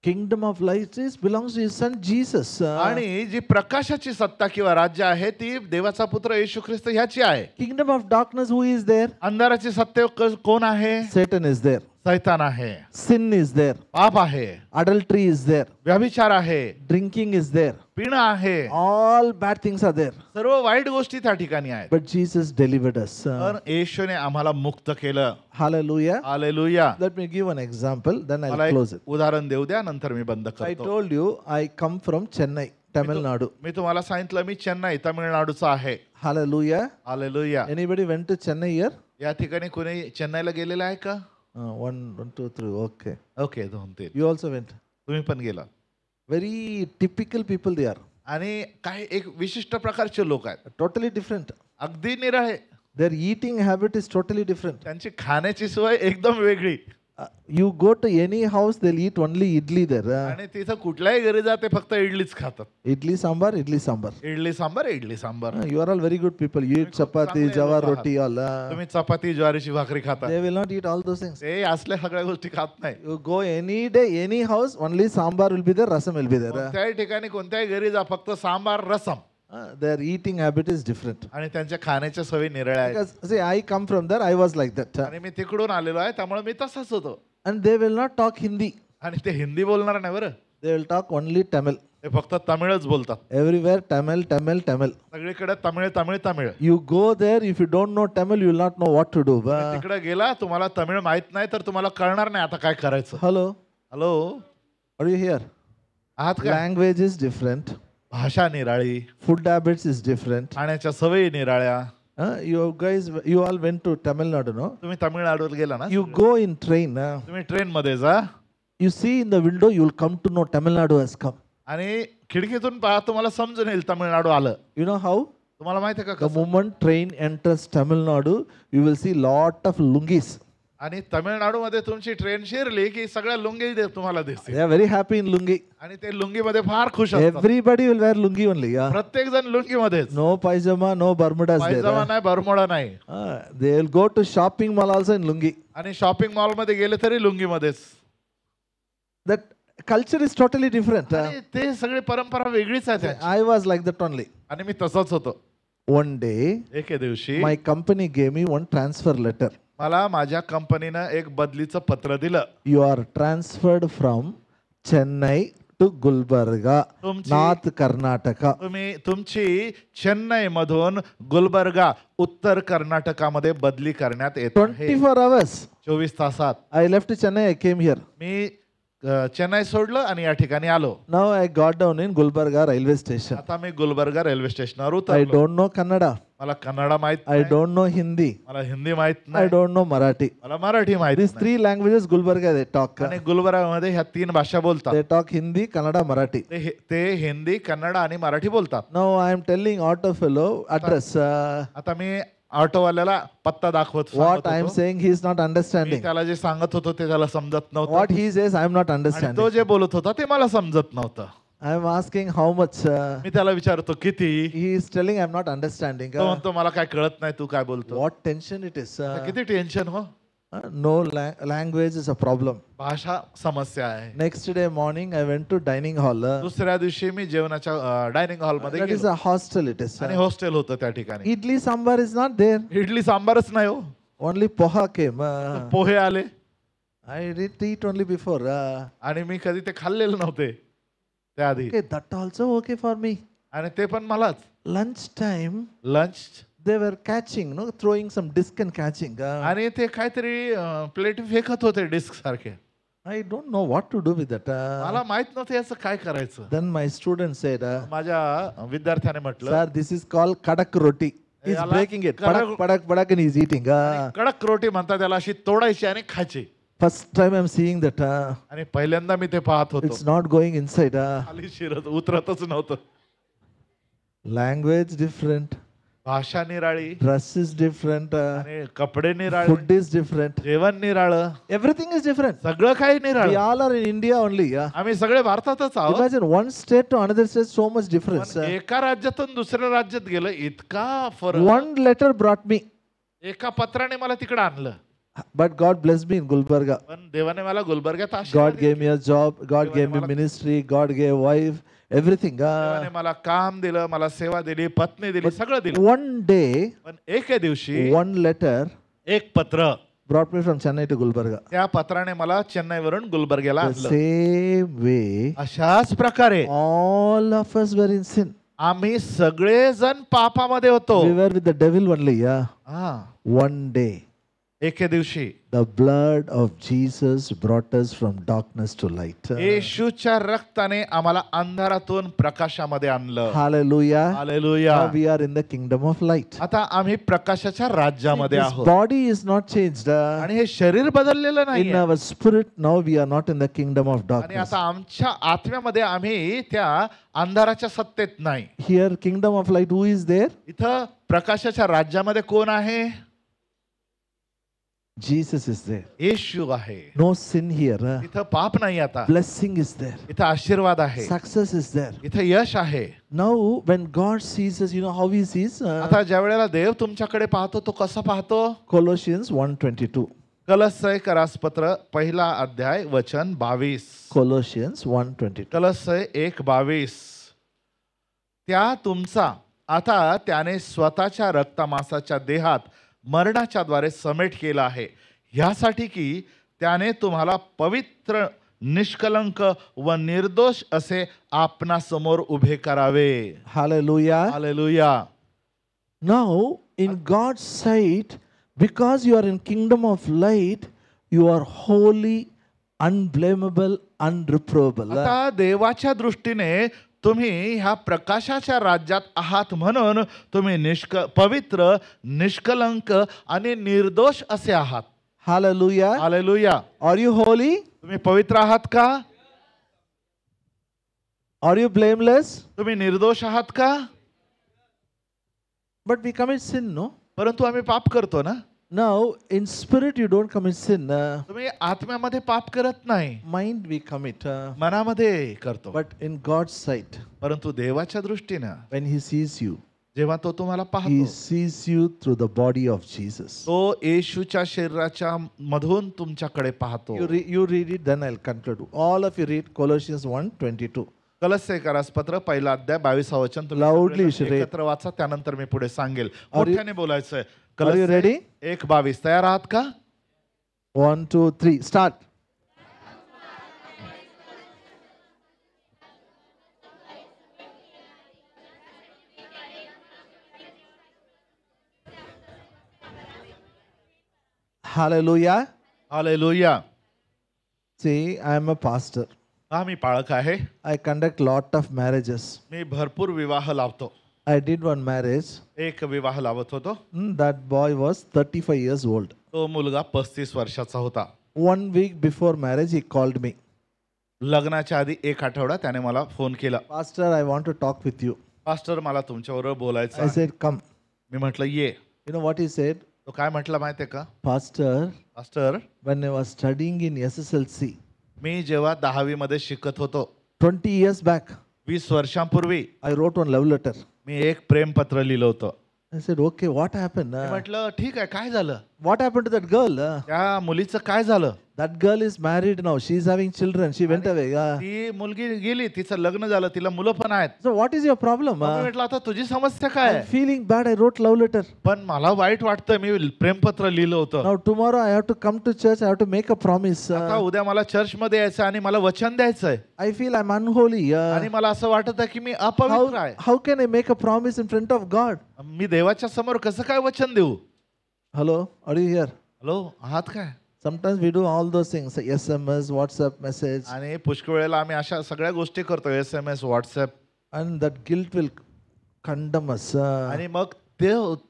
A: Kingdom of light belongs to his son Jesus.
B: आणि जी प्रकाशाची सत्ता किंवा राज्य आहे ती देवाचा पुत्र येशू ख्रिस्त ह्याची आहे.
A: Kingdom of darkness, who is there?
B: अंधाराची सत्ते कोण आहे?
A: Satan is there.
B: सैतान आहे.
A: Sin is there.
B: पाप आहे.
A: Adultery is there.
B: व्यभिचार आहे.
A: Drinking is there.
B: पिणं आहे.
A: All bad things are there.
B: सर्व वाईट गोष्टी त्या ठिकाणी आहेत.
A: But Jesus delivered us.
B: तर येशूने आम्हाला मुक्त केलं.
A: Hallelujah.
B: Hallelujah.
A: Let me give an example, then
B: मला
A: I'll
B: एक
A: close it.
B: उदाहरण देऊ द्या, नंतर मी बंद
A: I
B: करतो.
A: told you I come from Chennai, Tamil Nadu.
B: मी तुम्हाला सांगितलं मी चेन्नई तामिळनाडूचा आहे.
A: Hallelujah.
B: Hallelujah.
A: Anybody went to Chennai here?
B: या ठिकाणी कोणी चेन्नईला गेलेलं आहे का?
A: One, 2, 3. Okay.
B: Okay, 2-3.
A: You also went.
B: तुम्ही पण गेला.
A: Very typical people they are.
B: आणि काही एक विशिष्ट प्रकारचे लोक आहेत.
A: Totally different.
B: अगदी निराळे.
A: Their eating habit is totally different.
B: त्यांची खाण्याची सवय एकदम वेगळी.
A: You go to any house, they'll eat only idli there.
B: आणि तिथं कुठल्याही घरी जाते फक्त इडलीच खातात.
A: Idli sambar, idli sambar.
B: Idli sambar, idli sambar.
A: You are all very good people. You eat chapati, jawar roti, all.
B: तुम्ही चपाती ज्वारीची भाकरी खाता.
A: They will not eat all those things.
B: ते असल्या सगळ्या गोष्टी खात नाही.
A: You go any day, any house, only sambar will be there, rasam will be there.
B: कोणत्याही ठिकाणी कोणत्याही घरी जा फक्त सांबार रसम.
A: Their eating habit is different.
B: आणि त्यांच्या खाण्याच्या सवयी निराळ्या आहेत.
A: Because see, I come from there, I was like that.
B: आणि मी तिकडून आलेलो आहे त्यामुळे मी तसाच होतो.
A: And they will not talk Hindi.
B: आणि ते हिंदी बोलणार नाही बरं.
A: They will talk only Tamil.
B: ते फक्त तमिळच बोलतात.
A: Everywhere Tamil, Tamil, Tamil.
B: सगळीकडे Tamil Tamil Tamil.
A: You go there, if you don't know Tamil, you will not know what to do.
B: तिकडे गेला तुम्हाला तमिळ माहित नाही तर तुम्हाला कळणार नाही आता काय करायचं.
A: Hello,
B: hello,
A: are you here?
B: आहात का?
A: Language is different.
B: भाषा निराळी,
A: Food habits is different.
B: खाण्याच्या सवयी निराळ्या.
A: You guys, you all went to Tamil Nadu, no?
B: तुम्ही तामिळनाडूला गेला ना?
A: You go in train.
B: तुम्ही ट्रेन मध्ये जा
A: You see in the window, you will come to know Tamil Nadu has come.
B: आणि खिडकीतून पहा तुम्हाला समजून येईल तामिळनाडू आलं.
A: You know how?
B: तुम्हाला माहिती आहे का
A: The
B: कसं?
A: moment train enters Tamil Nadu, you will see lot of lungis.
B: आणि तामिळनाडू मध्ये तुमची ट्रेन शिरली की सगळ्या लुंगी तुम्हाला दिसतील.
A: They are very happy in lungi.
B: आणि ते लुंगी मध्ये फार खुश असतात.
A: Everybody will wear lungi only. Yeah.
B: प्रत्येक जण लुंगी मध्येच.
A: No paijama, no bermudas there.
B: Pyjama नाही, बरमोडा नाही.
A: They will go to shopping mall also in lungi.
B: आणि शॉपिंग मॉल मध्ये गेले तरी लुंगी मध्येच.
A: That culture is totally different.
B: आणि ते सगळी परंपरा वेगळीच आहे त्यांची.
A: I was like that only.
B: आणि मी तसाच होतो.
A: One day,
B: एके दिवशी
A: my company gave me one transfer letter.
B: मला माझ्या कंपनीनं एक बदलीचं पत्र दिलं.
A: You are transferred from Chennai to Gulbarga,
B: तुमची-
A: North Karnataka.
B: तुमची चेन्नई मधून गुलबर्गा उत्तर कर्नाटकामध्ये बदली करण्यात येत आहे.
A: 24 hours.
B: 24 तासात.
A: I left Chennai, I came here.
B: मी चेन्नई सोडलं आणि या ठिकाणी आलो.
A: Now I got down in Gulbarga railway station.
B: आता मी गुलबर्गा रेल्वे स्टेशनवर
A: I
B: उतरलो.
A: don't know Kannada.
B: मला कन्नडा माहित
A: I
B: नाही.
A: don't know Hindi.
B: मला हिंदी माहित
A: I
B: नाही.
A: don't know Marathi.
B: मला मराठी माहित
A: These
B: नाही.
A: 3 languages Gulbarga they talk.
B: आणि गुलबर्गा मध्ये ह्या 3 भाषा बोलतात.
A: They talk Hindi, Kannada, Marathi.
B: ते हिंदी, कन्नड आणि मराठी बोलतात.
A: Now I am telling auto fellow address.
B: आता मी ऑटोवाल्याला पत्ता
A: What
B: सांगत
A: I am
B: होतो.
A: saying, he is not
B: me
A: understanding.
B: त्याला जे सांगत होतो ते त्याला समजत नव्हतं
A: What he says, I am not
B: आणि तो
A: understanding.
B: जे बोलत होता ते मला समजत नव्हतं.
A: I am asking how much.
B: मी त्याला विचारतो किती.
A: He is telling I am not understanding.
B: तो म्हणतो मला काय कळत नाही तू काय बोलतो.
A: What tension it is.
B: किती टेन्शन हो.
A: No language is a problem.
B: भाषा समस्या आहे.
A: Next day morning, I went to dining hall.
B: दुसऱ्या दिवशी मी जेवणाच्या डायनिंग हॉल मध्ये
A: That is
B: गेलो
A: a hostel. It is.
B: आणि हॉस्टेल होतं त्या ठिकाणी.
A: Idli sambar is not there.
B: Idli सांबारच नाही हो.
A: Only poha came.
B: पोहे आले
A: I did eat only before.
B: आणि मी कधी ते खाल्लेले नव्हते त्याआधी.
A: Okay, that also okay for me.
B: आणि ते पण मलाच.
A: Lunch time,
B: lunch
A: they were catching, no, throwing some disc and catching.
B: आणि ते काहीतरी प्लेट फेकत होते डिस्क सारखे.
A: I don't know what to do with that.
B: मला माहित नव्हतं याचं काय करायचं.
A: Then my student said,
B: माझ्या विद्यार्थ्याने म्हटलं
A: "Sir, this is called kadak roti. He's
B: याला
A: breaking it.
B: kadak-
A: Padak, padak, padak, and he's eating.
B: कडक रोटी म्हणतात त्याला, अशी तोडायची आणि खायची.
A: First time I'm seeing that.
B: आणि पहिल्यांदा मी ते पाहत होतो.
A: It's not going inside.
B: खाली शिरत उतरतच नव्हतं.
A: Language different.
B: भाषा निराळी
A: Dress is different.
B: आणि कपडे निराळे,
A: Food is different.
B: जेवण निराळं,
A: Everything is different.
B: सगळं काही
A: We
B: निराळं.
A: all are in India only.
B: आम्ही सगळे भारतातच आहोत.
A: Imagine one state to another state, so much difference.
B: पण एका राज्यातून दुसऱ्या राज्यात गेलं इतका फरक.
A: One letter brought me,
B: एका पत्राने मला तिकडे आणलं.
A: but God blessed me in Gulbarga.
B: पण देवाने मला गुलबर्ग्यात आशीर्वाद
A: God gave me a job. God gave me
B: मला-
A: ministry. God gave wife. Everything.
B: देवाने मला काम दिलं, मला सेवा दिली, पत्नी दिली, सगळं दिलं.
A: One day,
B: पण एके दिवशी
A: one letter
B: एक पत्र,
A: brought me from Chennai to Gulbarga.
B: त्या पत्राने मला चेन्नईवरून गुलबर्ग्याला
A: The
B: आणलं.
A: same way,
B: अशाच प्रकारे
A: all of us were in sin.
B: आम्ही सगळेजण पापामध्ये होतो.
A: We were with the devil only.
B: हा.
A: One day,
B: एके दिवशी
A: the blood of Jesus brought us from darkness to light.
B: येशूच्या रक्ताने आम्हाला अंधारातून प्रकाशामध्ये आणलं.
A: Hallelujah.
B: Hallelujah.
A: Now we are in the kingdom of light.
B: आता आम्ही प्रकाशाच्या राज्यामध्ये
A: This
B: आहोत.
A: body is not changed.
B: आणि हे शरीर बदललेलं
A: In
B: नाही.
A: our spirit, now we are not in the kingdom of
B: आणि
A: darkness.
B: आता आमच्या आत्म्यामध्ये आम्ही त्या अंधाराच्या सत्तेत नाही.
A: Here, kingdom of light, who is there?
B: इथं प्रकाशाच्या राज्यामध्ये कोण आहे?
A: Jesus is there.
B: येशू आहे.
A: No sin here.
B: इथं पाप नाही. आता
A: Blessing is there.
B: इथं आशीर्वाद आहे.
A: Success is there.
B: इथं यश आहे.
A: Now, when God sees us, you know how He sees?
B: आता ज्या वेळेला देव तुमच्याकडे पाहतो तो कसा पाहतो?
A: Colossians 1:22.
B: कलस्सय करासपत्र पहिला अध्याय वचन 22.
A: Colossians 1:22.
B: कलस्सय 1:22. त्या तुमचा आता त्याने स्वतःच्या रक्तमांसाच्या देहात मरणाच्या द्वारे समेट केला आहे, ह्यासाठी की त्याने तुम्हाला पवित्र, निष्कलंक व निर्दोष असे आपणासमोर उभे करावे.
A: Hallelujah.
B: Hallelujah.
A: Now, in God's sight, because you are in kingdom of light, you are holy, unblameable, unreprovable.
B: आता देवाच्या दृष्टीने तुम्ही ह्या प्रकाशाच्या राज्यात आहात म्हणून तुम्ही पवित्र, निष्कलंक आणि निर्दोष असे आहात.
A: Hallelujah.
B: Hallelujah.
A: Are you holy?
B: तुम्ही पवित्र आहात का?
A: Are you blameless?
B: तुम्ही निर्दोष आहात का?
A: But we commit sin, no?
B: परंतु आम्ही पाप करतो ना.
A: Now, in spirit, you don't commit sin.
B: तुम्ही आत्म्यामध्ये पाप करत नाही,
A: Mind, we commit.
B: मनामध्ये करतो.
A: But in God's sight,
B: परंतु देवाच्या दृष्टीने
A: when He sees you,
B: जेव्हा तो तुम्हाला
A: He
B: पाहतो,
A: sees you through the body of Jesus.
B: तो येशूच्या शरीराच्या मधून तुमच्याकडे पाहतो.
A: You read it, then I'll conclude. All of you read Colossians 1:22.
B: कलस्से करासपत्र पहिला अध्याय 22 वचन तुम्ही
A: Loudly
B: सगळेजण
A: should read.
B: एकत्र वाचा, त्यानंतर मी पुढे सांगेल.
A: Are you-
B: मोठ्याने बोलायचंय.
A: Are you ready?
B: 1:22 तयार आहात का?
A: 1, 2, 3, start. Hallelujah.
B: Hallelujah.
A: See, I am a pastor.
B: हा मी पाळक आहे.
A: I conduct lot of marriages.
B: मी भरपूर विवाह लावतो.
A: I did one marriage.
B: एक विवाह लावत होतो.
A: That boy was 35 years old.
B: तो मुलगा 35 वर्षाचा होता.
A: 1 week before marriage, he called me.
B: लग्नाच्या आधी एक आठवडा त्याने मला फोन केला.
A: Pastor, I want to talk with you.
B: Pastor मला तुमच्याबरोबर बोलायचं
A: I
B: आहे.
A: said, come.
B: मी म्हटलं ये.
A: You know what he said?
B: तो काय म्हटलं माहितीये का?
A: Pastor,
B: master,
A: when I was studying in SSLC,
B: मी जेव्हा 10वी मध्ये शिकत होतो
A: 20 years back,
B: 20 वर्षांपूर्वी
A: I wrote one love letter.
B: मी एक प्रेमपत्र लिहिलं होतं.
A: I said, okay, what happened?
B: मी म्हटलं ठीक आहे, काय झालं?
A: What happened to that girl?
B: त्या मुलीचं काय झालं?
A: That girl is married now. She is having children. She went away.
B: ती मुलगी गेली, तिचं लग्न झालं, तिला मुलं पण आहेत.
A: So what is your problem?
B: मग मी म्हटलं आता तुझी समस्या काय
A: I'm
B: आहे?
A: feeling bad. I wrote love letter.
B: पण मला वाईट वाटतं, मी प्रेमपत्र लिहिलं होतं.
A: Now tomorrow I have to come to church. I have to make a promise.
B: आता उद्या मला चर्च मध्ये यायचं आणि मला वचन द्यायचंय
A: I feel I'm unholy.
B: आणि मला असं वाटत आहे की मी अपवित्र आहे.
A: How can I make a promise in front of God?
B: मी देवाच्या समोर कसं काय वचन देऊ?
A: Hello, are you here?
B: Hello, आहात काय?
A: Sometimes we do all those things, SMS, WhatsApp message,
B: आणि पुष्कळ वेळेला आम्ही अशा सगळ्या गोष्टी करतो, SMS, WhatsApp,
A: and that guilt will condemn us.
B: आणि मग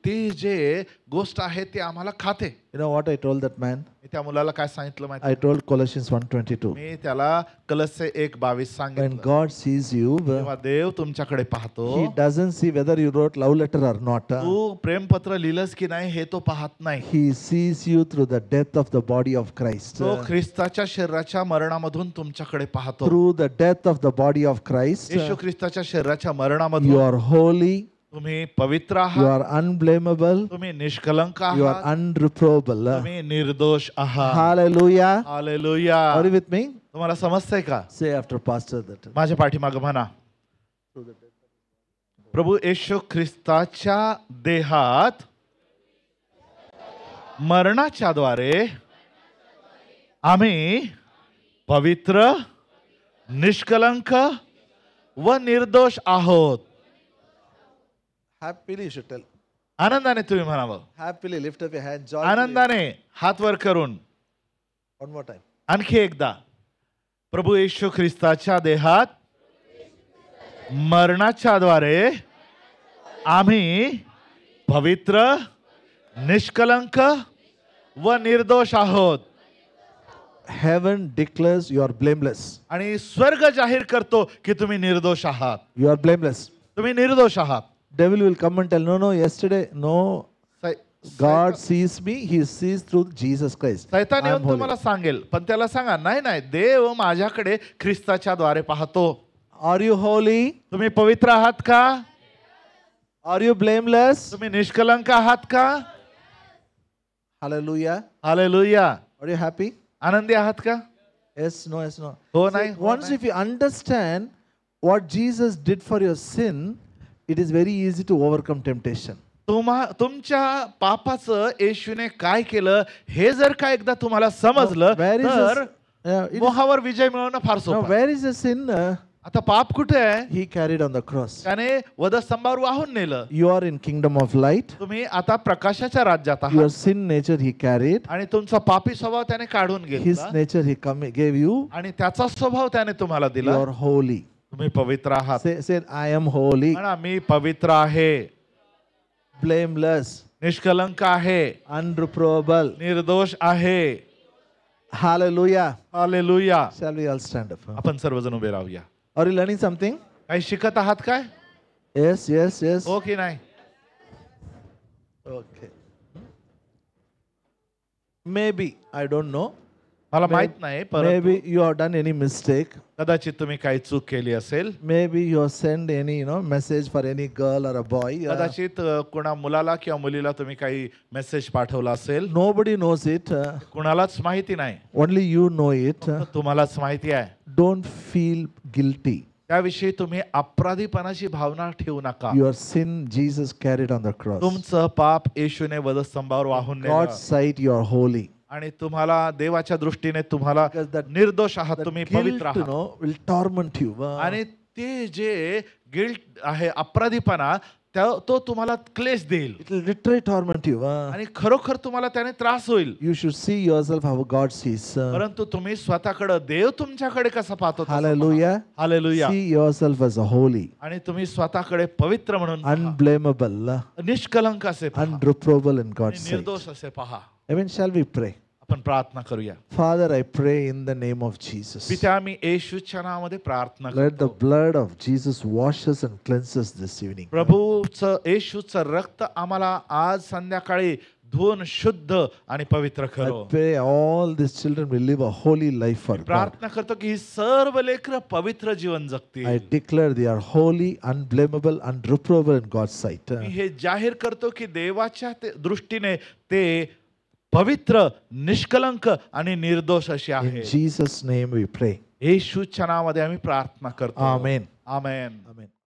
B: ती जे गोष्ट आहे ती आम्हाला खाते.
A: You know what I told that man?
B: मी त्या मुलाला काय सांगितलं माहिती?
A: I told Colossians 1:22.
B: मी त्याला कलस्से 1:22
A: When
B: सांगितलं.
A: God sees you,
B: तेव्हा देव तुमच्याकडे पाहतो.
A: He doesn't see whether you wrote love letter or not.
B: तू प्रेमपत्र लिहिलंस की नाही हे तो पाहत नाही.
A: He sees you through the death of the body of Christ.
B: तो ख्रिस्ताच्या शरीराच्या मरणामधून तुमच्याकडे पाहतो.
A: Through the death of the body of Christ,
B: येशू ख्रिस्ताच्या शरीराच्या
A: you
B: मरणामधून
A: are holy,
B: तुम्ही पवित्र
A: you
B: आहात,
A: are unblameable,
B: तुम्ही निष्कलंक
A: you are
B: आहात,
A: unreprovable.
B: तुम्ही निर्दोष आहात.
A: Hallelujah.
B: Hallelujah.
A: Are you with me?
B: तुम्हाला समजतंय का?
A: Say after pastor that.
B: माझ्या पाठीमागं म्हणा, प्रभू येशू ख्रिस्ताच्या देहात मरणाच्या द्वारे आम्ही पवित्र, निष्कलंक व निर्दोष आहोत.
A: Happily you should tell.
B: आनंदाने तुम्ही म्हणावं.
A: Happily lift up your hand. Joy.
B: आनंदाने हात वर करून
A: One more time.
B: आणखी एकदा, प्रभू येशू ख्रिस्ताच्या देहात मरणाच्या द्वारे आम्ही पवित्र, निष्कलंक व निर्दोष आहोत.
A: Heaven declares you are blameless.
B: आणि स्वर्ग जाहीर करतो की तुम्ही निर्दोष आहात.
A: You are blameless.
B: तुम्ही निर्दोष आहात.
A: Devil will come and tell, no, yesterday, no, God sees me, he sees through Jesus Christ.
B: सैतान
A: I am
B: येऊन
A: holy.
B: तुम्हाला सांगेल, पण त्याला सांगा, नाही नाही, देव माझ्याकडे ख्रिस्ताच्या द्वारे पाहतो.
A: Are you holy?
B: तुम्ही पवित्र आहात का?
A: Are you blameless?
B: तुम्ही निष्कलंक आहात का?
A: Hallelujah.
B: Hallelujah.
A: Are you happy?
B: आनंदी आहात का?
A: Yes, no, yes, no.
B: हो
A: See,
B: नाही, हो
A: once
B: नाही.
A: if you understand what Jesus did for your sin, it is very easy to overcome temptation.
B: तुमच्या पापाचं येशूने काय केलं हे जर का एकदा तुम्हाला समजलं
A: Where is
B: तर
A: this?
B: मोहावर विजय मिळवणं फार
A: Now,
B: सोपं आहे.
A: where is the sin?
B: आता पाप कुठे आहे?
A: He carried on the cross.
B: त्याने वधस्तंभावर वाहून नेलं.
A: You are in kingdom of light.
B: तुम्ही आता प्रकाशाच्या राज्यात
A: Your
B: आहात
A: sin nature he carried.
B: आणि तुमचा पापी स्वभाव त्याने काढून
A: His
B: घेतला
A: nature he gave you.
B: आणि त्याचा स्वभाव त्याने तुम्हाला
A: You
B: दिला.
A: are holy.
B: तुम्ही पवित्र आहात.
A: Say, I am holy,
B: म्हणा, मी पवित्र आहे,
A: blameless,
B: निष्कलंक आहे,
A: unreprovable.
B: निर्दोष आहे.
A: Hallelujah.
B: Hallelujah.
A: Shall we all stand up?
B: आपण सर्वजण उभे राहूया.
A: Are you learning something?
B: काही शिकत आहात काय?
A: Yes, yes, yes.
B: हो की नाही?
A: Okay. Maybe, I don't know.
B: मला माहित नाही, परंतु
A: Maybe you have done any mistake.
B: कदाचित तुम्ही काही चूक केली असेल.
A: Maybe you have sent any, message for any girl or a boy.
B: कदाचित कोणा मुलाला किंवा मुलीला तुम्ही काही मेसेज पाठवला असेल.
A: Nobody knows it.
B: कुणालाच माहिती नाही,
A: Only you know it.
B: तुम्हालाच माहिती आहे.
A: Don't feel guilty.
B: त्याविषयी तुम्ही अपराधीपणाची भावना ठेवू नका.
A: Your sin Jesus carried on the cross.
B: तुमचं पाप येशूने वधस्तंभावर वाहून नेलं
A: God's sight you are holy.
B: आणि तुम्हाला देवाच्या दृष्टीने तुम्हाला
A: Because that
B: निर्दोष आहात, तुम्ही पवित्र
A: guilt,
B: आहात.
A: will torment you.
B: आणि ते जे गिल्ट आहे, अपराधीपणा, तो तुम्हाला क्लेश देईल
A: It will literally torment you.
B: आणि खरोखर तुम्हाला त्याने त्रास होईल.
A: You should see yourself how God sees.
B: परंतु तुम्ही स्वतःकडे, देव तुमच्याकडे कसा पाहतो तसं पहा.
A: Hallelujah.
B: Hallelujah.
A: See yourself as a holy,
B: आणि तुम्ही स्वतःकडे पवित्र म्हणून पहा.
A: unblameable,
B: निष्कलंक असे पहा.
A: unreprovable in
B: आणि
A: God's sight.
B: निर्दोष असे पहा.
A: Amen. Shall we pray?
B: आपण प्रार्थना करूया.
A: Father, I pray in the name of Jesus.
B: पित्या मी येशूच्या नावामध्ये प्रार्थना
A: Let the
B: करतो.
A: blood of Jesus wash us and cleanse us this evening.
B: प्रभूचं येशूचं रक्त आम्हाला आज संध्याकाळी धुवून शुद्ध आणि पवित्र
A: I
B: करो.
A: pray all these children will live a holy life for God.
B: प्रार्थना करतो की ही सर्व लेकरं पवित्र जीवन
A: I
B: जगतील.
A: declare they are holy, unblameable, unreprovable in God's sight.
B: मी हे जाहीर करतो की देवाच्या दृष्टीने ते पवित्र, निष्कलंक आणि निर्दोष अशी
A: In
B: आहे.
A: Jesus' name we pray.
B: येशूच्या नावामध्ये आम्ही प्रार्थना करतो.
A: Amen.
B: आमेन.
A: Amen.